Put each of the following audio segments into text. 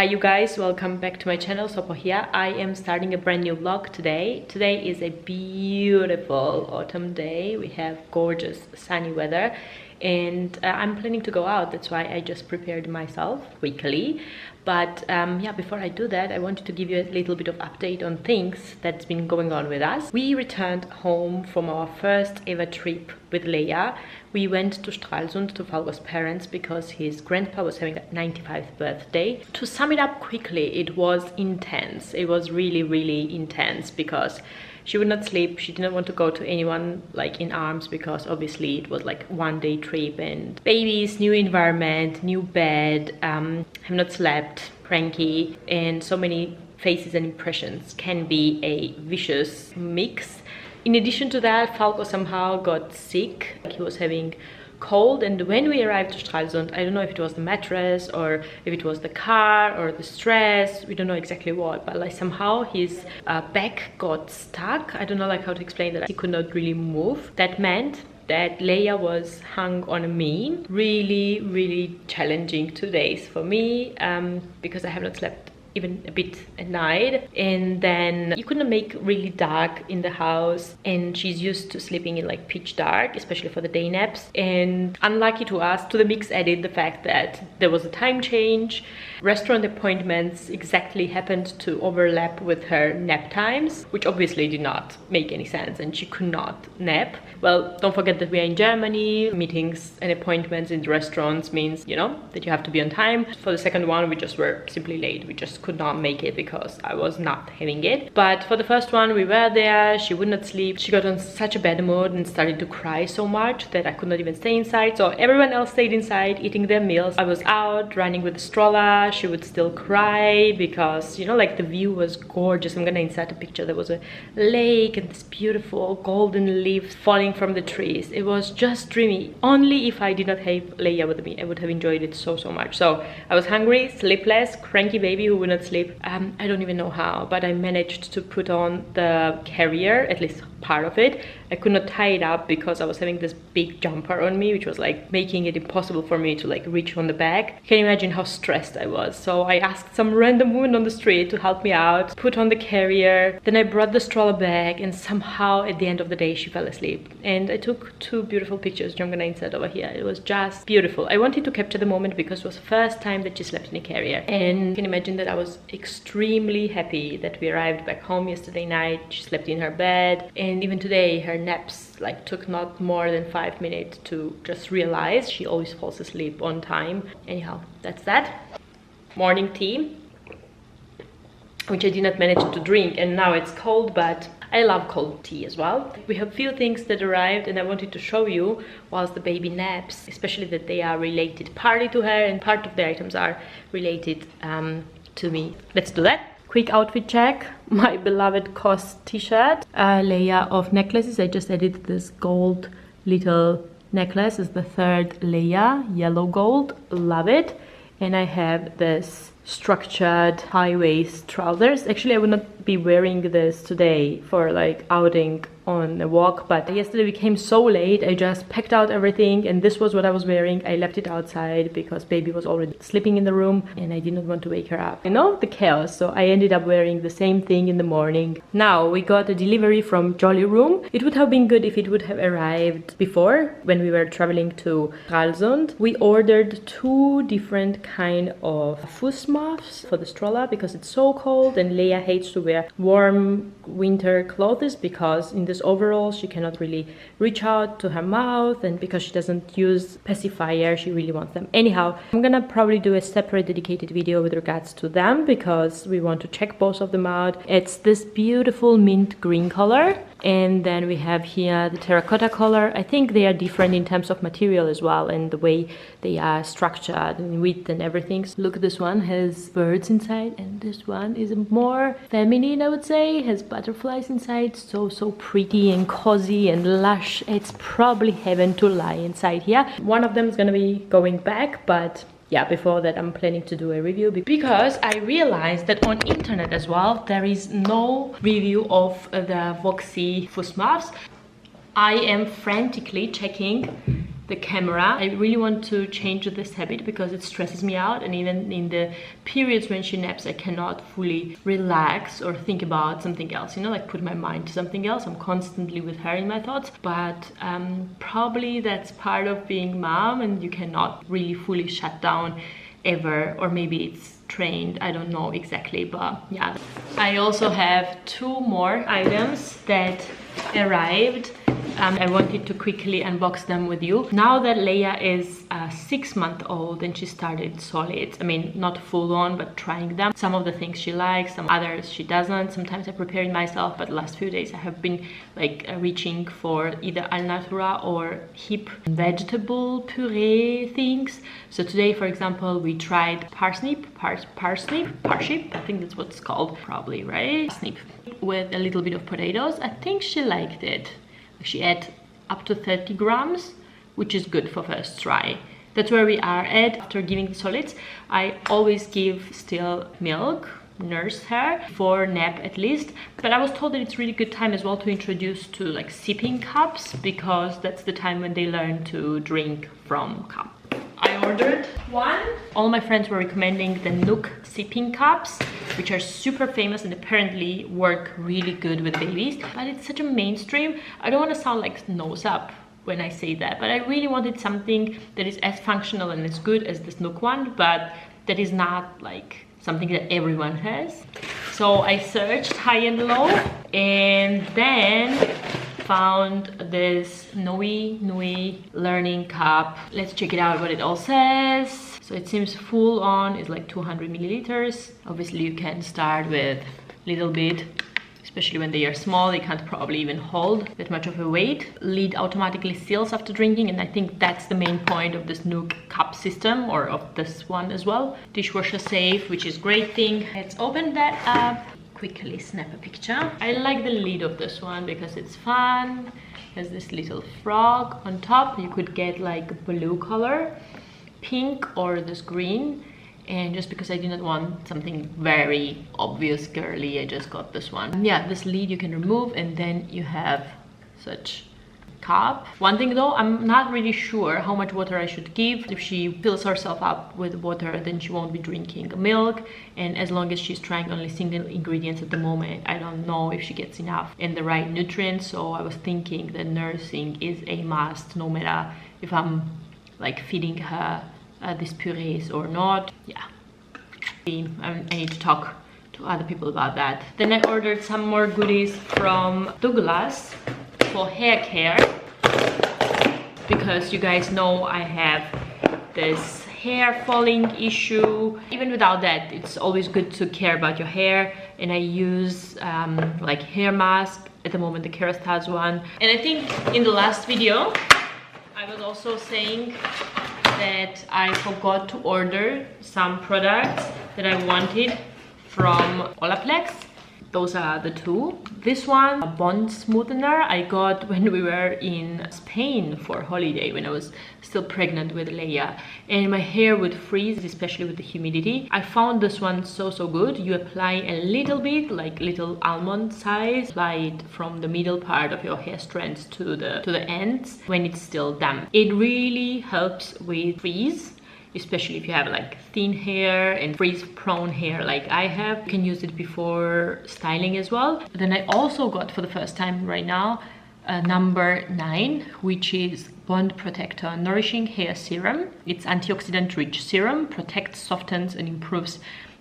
Hi you guys, welcome back to my channel. Sopho here. I am starting a brand new vlog today. Today is a beautiful autumn day. We have gorgeous sunny weather and I'm planning to go out. That's why I just prepared myself quickly. But yeah, before I do that, I wanted to give you a little bit of update on things that's been going on with us. We returned home from our first ever trip with Leia. We went to Stralsund to Falco's parents because his grandpa was having a 95th birthday. To sum it up quickly, it was intense. It was really intense because she would not sleep. She didn't want to go to anyone like in arms because obviously it was like one-day trip and babies, new environment, new bed, have not slept, cranky, and so many faces and impressions can be a vicious mix. In addition to that, Falco somehow got sick. He was having cold, and when we arrived to Stralsund, I don't know if it was the mattress or if it was the car or the stress, we don't know exactly what, but like somehow his back got stuck. I don't know like how to explain that. He could not really move. That meant that Leia was hung on me. Really challenging 2 days for me because I have not slept even a bit at night, and then you couldn't make really dark in the house, and she's used to sleeping in like pitch dark, especially for the day naps. And unlucky to us, to the mix added the fact that there was a time change. Restaurant appointments exactly happened to overlap with her nap times, which obviously did not make any sense, and she could not nap. Well, don't forget that we are in Germany. Meetings and appointments in restaurants means, you know, that you have to be on time. For the second one, we just were simply late. We just could not make it because I was not having it. But for the first one, we were there. She would not sleep. She got on such a bad mood and started to cry so much that I could not even stay inside. So everyone else stayed inside eating their meals. I was out running with the stroller. She would still cry because, you know, like the view was gorgeous. I'm gonna insert a picture. There was a lake and this beautiful golden leaves falling from the trees. It was just dreamy. Only if I did not have Leia with me, I would have enjoyed it so much. So I was hungry, sleepless, cranky baby who would not sleep. I don't even know how, but I managed to put on the carrier, at least part of it. I could not tie it up because I was having this big jumper on me, which was like making it impossible for me to like reach on the back. Can you imagine how stressed I was? So I asked some random woman on the street to help me out, put on the carrier. Then I brought the stroller back, and somehow at the end of the day she fell asleep. And I took 2 beautiful pictures, which I'm gonna insert over here. It was just beautiful. I wanted to capture the moment because it was the first time that she slept in a carrier. And you can imagine that I was extremely happy that we arrived back home yesterday night. She slept in her bed, and even today her naps like took not more than 5 minutes to just realize. She always falls asleep on time. Anyhow, that's that. Morning tea, which I did not manage to drink, and now it's cold, but I love cold tea as well. We have few things that arrived and I wanted to show you whilst the baby naps, especially that they are related partly to her and part of the items are related to me. Let's do that. Quick outfit check. My beloved COS t-shirt, a layer of necklaces. I just added this gold little necklace as the 3rd layer, yellow gold, love it. And I have this structured high-waist trousers. Actually, I would not be wearing this today for like outing on a walk, but yesterday we came so late. I just packed out everything and this was what I was wearing. I left it outside because baby was already sleeping in the room and I did not want to wake her up. You know, the chaos. So I ended up wearing the same thing in the morning. Now we got a delivery from Jolly Room. It would have been good if it would have arrived before when we were traveling to Stralsund. We ordered 2 different kind of Fußmuffs for the stroller because it's so cold and Leia hates to wear warm winter clothes because in this overall she cannot really reach out to her mouth, and because she doesn't use pacifier she really wants them. Anyhow, I'm gonna probably do a separate dedicated video with regards to them because we want to check both of them out. It's this beautiful mint green color, and then we have here the terracotta color. I think they are different in terms of material as well and the way they are structured and width and everything. So look, this one has birds inside and this one is more feminine, I would say, has butterflies inside. So pretty and cozy and lush. It's probably heaven to lie inside here. One of them is gonna be going back, but yeah, before that I'm planning to do a review because I realized that on internet as well there is no review of the Voxy Fußmuffs. I am frantically checking the camera. I really want to change this habit because it stresses me out, and even in the periods when she naps I cannot fully relax or think about something else, you know, like put my mind to something else. I'm constantly with her in my thoughts, but probably that's part of being mom, and you cannot really fully shut down ever, or maybe it's trained, I don't know exactly, but yeah. I also have 2 more items that arrived. I wanted to quickly unbox them with you. Now that Leia is 6-month-old and she started solids, I mean, not full on, but trying them. Some of the things she likes, some others she doesn't. Sometimes I prepare it myself, but the last few days I have been like reaching for either al natura or hip vegetable puree things. So today, for example, we tried parsnip, I think that's what it's called, probably, right? Parsnip with a little bit of potatoes. I think she liked it. She ate up to 30 grams, which is good for first try. That's where we are at after giving the solids. I always give still milk, nurse her, for nap at least. But I was told that it's really good time as well to introduce to like sipping cups, because that's the time when they learn to drink from cup. I ordered one. All my friends were recommending the Nook sipping cups, which are super famous and apparently work really good with babies, but it's such a mainstream. I don't want to sound like nose up when I say that, but I really wanted something that is as functional and as good as this Nook one, but that is not like something that everyone has. So I searched high and low, and then found this Nui learning cup. Let's check it out what it all says. So it seems full on is like 200 milliliters. Obviously you can start with a little bit, especially when they are small. They can't probably even hold that much of a weight. Lid automatically seals after drinking, and I think that's the main point of this Nook cup system, or of this one as well. Dishwasher safe, which is a great thing. Let's open that up. Quickly snap a picture. I like the lid of this one because it's fun. There's this little frog on top. You could get like blue color, pink, or this green. And just because I didn't want something very obvious girly, I just got this one. Yeah, this lid you can remove, and then you have such cup. One thing though, I'm not really sure how much water I should give. If she fills herself up with water, then she won't be drinking milk, and as long as she's trying only single ingredients at the moment, I don't know if she gets enough and the right nutrients. So I was thinking that nursing is a must, no matter if I'm like feeding her these purees or not. Yeah, I need to talk to other people about that. Then I ordered some more goodies from Douglas for hair care, because you guys know I have this hair falling issue. Even without that, it's always good to care about your hair, and I use like hair mask. At the moment the Kerastase one, and I think in the last video I was also saying that I forgot to order some products that I wanted from Olaplex. Those are the 2. This one, a bond smoothener, I got when we were in Spain for holiday, when I was still pregnant with Leia, and my hair would freeze, especially with the humidity. I found this one so good. You apply a little bit, like little almond size, apply it from the middle part of your hair strands to the ends when it's still damp. It really helps with freeze, especially if you have like thin hair and freeze prone hair like I have. You can use it before styling as well. Then I also got for the first time right now number 9, which is Bond Protector Nourishing Hair Serum. It's antioxidant rich serum, protects, softens and improves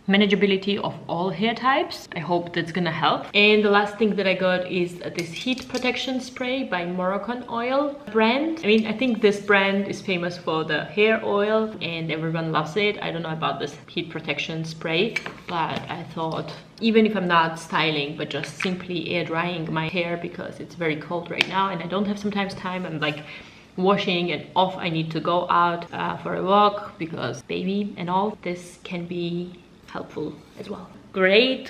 manageability of all hair types. I hope that's gonna help. And the last thing that I got is this heat protection spray by Moroccan Oil brand. I mean, I think this brand is famous for the hair oil and everyone loves it. I don't know about this heat protection spray, but I thought, even if I'm not styling but just simply air drying my hair, because it's very cold right now and I don't have sometimes time, I'm like washing and off, I need to go out for a walk because baby and all, this can be helpful as well. great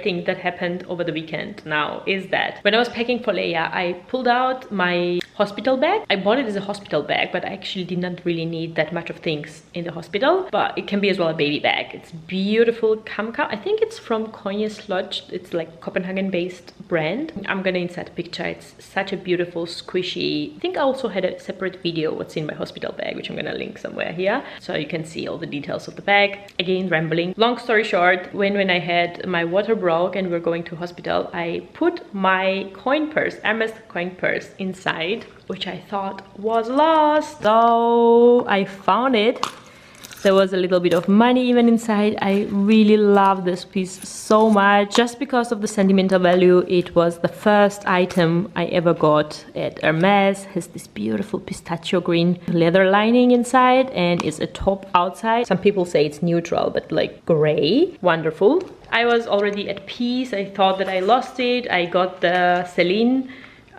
thing that happened over the weekend now is that when I was packing for Leia, I pulled out my hospital bag. I bought it as a hospital bag, but I actually did not really need that much of things in the hospital, but it can be as well a baby bag. It's beautiful Kamka. I think it's from Konjes Lodge. It's like Copenhagen based brand. I'm gonna insert a picture. It's such a beautiful squishy. I think I also had a separate video what's in my hospital bag, which I'm gonna link somewhere here so you can see all the details of the bag. Again, rambling. Long story short, when I had my water broke and we were going to hospital, I put my coin purse, Hermes coin purse, inside, which I thought was lost. So I found it. There was a little bit of money even inside. I really love this piece so much. Just because of the sentimental value, it was the first item I ever got at Hermes. It has this beautiful pistachio green leather lining inside and is a top outside. Some people say it's neutral, but like gray. Wonderful. I was already at peace. I thought that I lost it. I got the Celine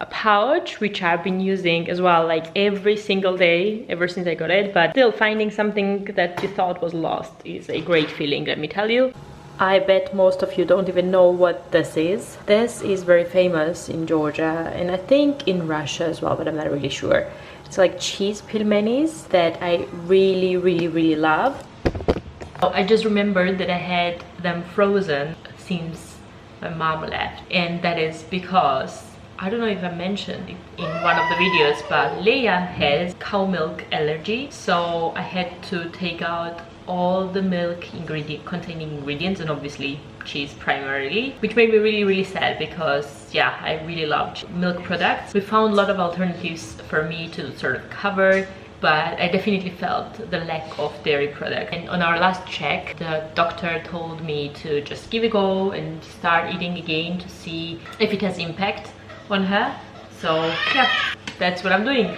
pouch, which I've been using as well, like every single day ever since I got it, but still finding something that you thought was lost is a great feeling, let me tell you. I bet most of you don't even know what this is. This is very famous in Georgia and I think in Russia as well, but I'm not really sure. It's like cheese pilmenis that I really love. I just remembered that I had them frozen since my mom left, and that is because I don't know if I mentioned it in one of the videos, but Leia has cow milk allergy, so I had to take out all the milk containing ingredients and obviously cheese primarily, which made me really sad because yeah, I really loved milk products. We found a lot of alternatives for me to sort of cover, but I definitely felt the lack of dairy product. And on our last check, the doctor told me to just give it a go and start eating again to see if it has impact on her. So yeah, that's what I'm doing.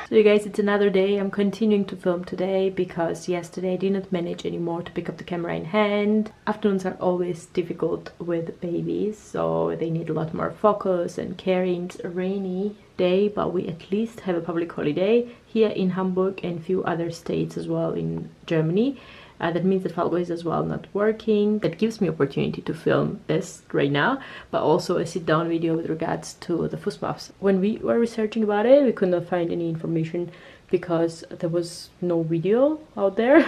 So you guys, it's another day. I'm continuing to film today because yesterday I didn't manage anymore to pick up the camera in hand. Afternoons are always difficult with babies, so they need a lot more focus and caring. It's a rainy day, but we at least have a public holiday here in Hamburg and a few other states as well in Germany. That means that Falco is as well not working. That gives me opportunity to film this right now, but also a sit-down video with regards to the Fußmaps. When we were researching about it, we could not find any information because there was no video out there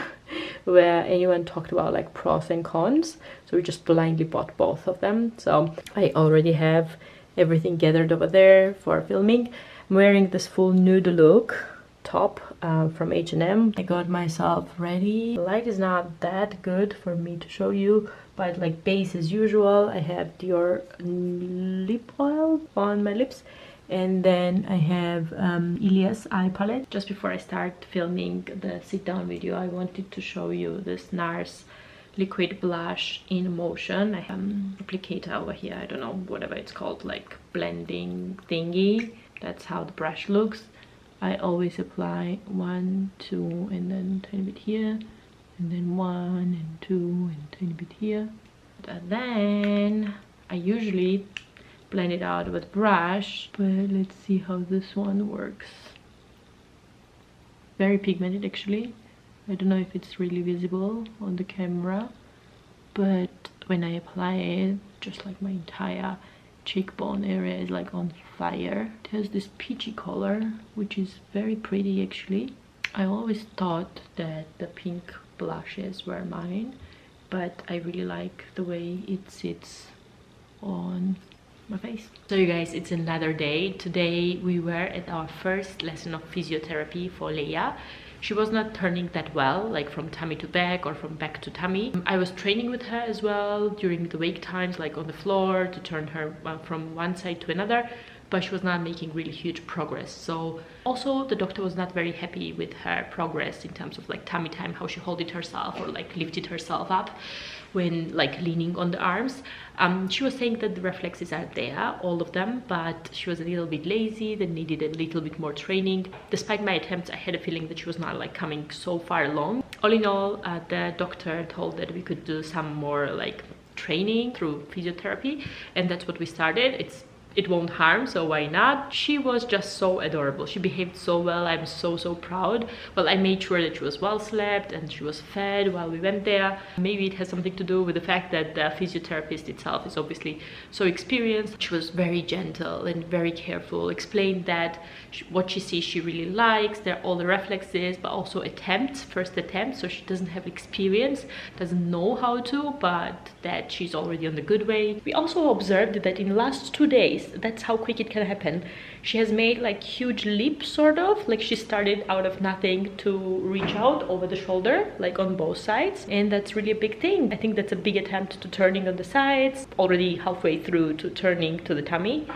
where anyone talked about like pros and cons. So we just blindly bought both of them. So I already have everything gathered over there for filming. I'm wearing this full nude look top from H&M. I got myself ready. The light is not that good for me to show you, but like base as usual, I have Dior lip oil on my lips, and then I have Ilias eye palette. Just before I start filming the sit down video, I wanted to show you this NARS liquid blush in motion. I have applicator over here, I don't know, whatever it's called, like blending thingy. That's how the brush looks. I always apply 1, 2, and then tiny bit here, and then 1 and 2 and tiny bit here. And then I usually blend it out with brush, but let's see how this one works. Very pigmented actually. I don't know if it's really visible on the camera, but when I apply it, just like my entire cheekbone area is like on fire. It has this peachy color, which is very pretty actually. I always thought that the pink blushes were mine, but I really like the way it sits on my face. So you guys, it's another day. Today we were at our first lesson of physiotherapy for Leia. She was not turning that well, like from tummy to back or from back to tummy. I was training with her as well during the wake times, like on the floor, to turn her from one side to another, but she was not making really huge progress. So also the doctor was not very happy with her progress in terms of like tummy time, how she held it herself or like lifted herself up when like leaning on the arms. She was saying that the reflexes are there, all of them, but she was a little bit lazy, that needed a little bit more training. Despite my attempts, I had a feeling that she was not like coming so far along. All in all, the doctor told that we could do some more like training through physiotherapy, and that's what we started. It's it won't harm, so why not? She was just so adorable. She behaved so well. I'm so proud. Well, I made sure that she was well slept and she was fed while we went there. Maybe it has something to do with the fact that the physiotherapist itself is obviously so experienced. She was very gentle and very careful, explained that what she sees she really likes, there are all the reflexes, but also attempts, first attempts, so she doesn't have experience, doesn't know how to, but that she's already on the good way. We also observed that in the last 2 days, that's how quick it can happen, she has made like huge leaps, sort of like she started out of nothing to reach out over the shoulder, like on both sides, and that's really a big thing. I think that's a big attempt to turning on the sides, already halfway through to turning to the tummy.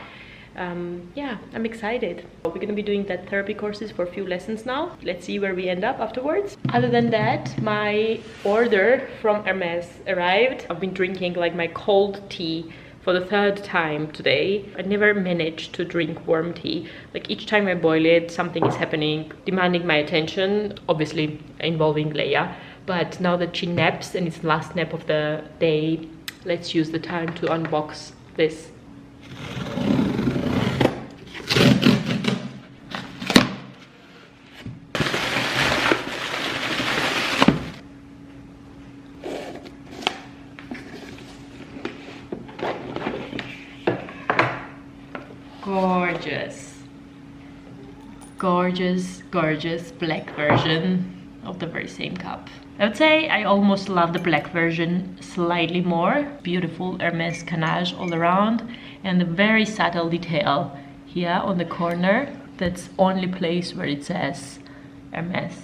Yeah, I'm excited. We're gonna be doing that therapy courses for a few lessons now. Let's see where we end up afterwards. Other than that, my order from Hermes arrived. I've been drinking like my cold tea for the 3rd time today. I never managed to drink warm tea. Like each time I boil it, something is happening, demanding my attention, obviously involving Leia. But now that she naps and it's the last nap of the day, let's use the time to unbox this. Gorgeous black version of the very same cup. I would say I almost love the black version slightly more. Beautiful Hermes canache all around, and a very subtle detail here on the corner. That's only place where it says Hermes.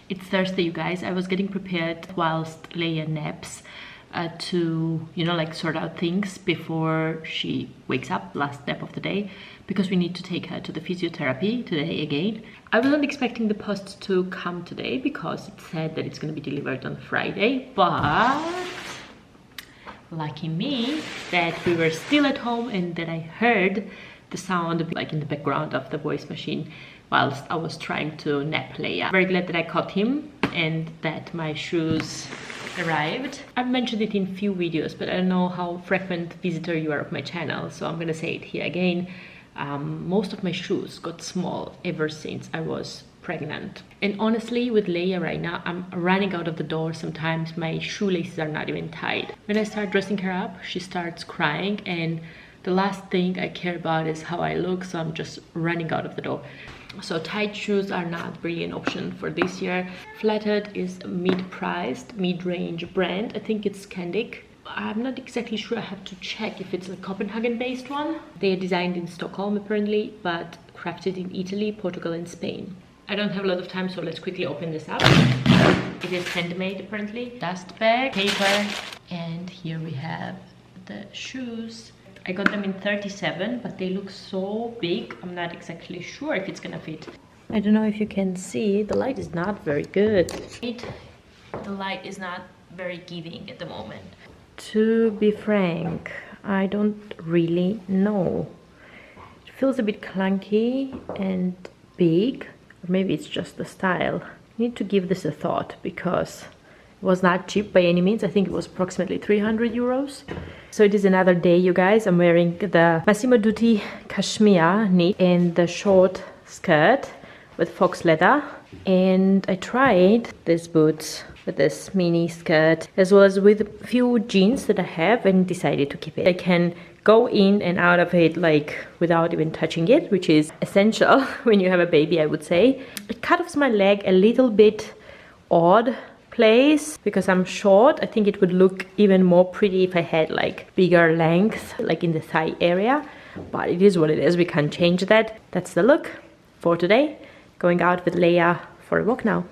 It's Thursday, you guys. I was getting prepared whilst Leia naps to, you know, like sort out things before she wakes up, last step of the day, because we need to take her to the physiotherapy today again. I was not expecting the post to come today because it said that it's going to be delivered on Friday, but lucky me that we were still at home and that I heard the sound like in the background of the voice machine whilst I was trying to nap Leia. Very glad that I caught him and that my shoes arrived. I've mentioned it in few videos, but I don't know how frequent visitor you are of my channel, so I'm gonna say it here again. Most of my shoes got small ever since I was pregnant, and honestly with Leia right now I'm running out of the door. Sometimes my shoelaces are not even tied. When I start dressing her up, she starts crying, and the last thing I care about is how I look, so I'm just running out of the door. So tight shoes are not really an option for this year. Flattered is a mid-priced, mid-range brand. I think it's Scandic. I'm not exactly sure. I have to check if it's a Copenhagen-based one. They are designed in Stockholm apparently, but crafted in Italy, Portugal and Spain. I don't have a lot of time, so let's quickly open this up. It is handmade apparently. Dust bag, paper, and here we have the shoes. I got them in 37, but they look so big. I'm not exactly sure if it's gonna fit. I don't know if you can see, the light is not very good. The light is not very giving at the moment. To be frank, I don't really know. It feels a bit clunky and big, or maybe it's just the style. I need to give this a thought because it was not cheap by any means. I think it was approximately 300 euros. So it is another day, you guys. I'm wearing the Massimo Dutti cashmere knit and the short skirt with fox leather. And I tried these boots with this mini skirt as well as with a few jeans that I have and decided to keep it. I can go in and out of it like without even touching it, which is essential when you have a baby, I would say. It cut off my leg a little bit odd place because I'm short. I think it would look even more pretty if I had like bigger length like in the thigh area, but it is what it is. We can't change that. That's the look for today. Going out with Leia for a walk now.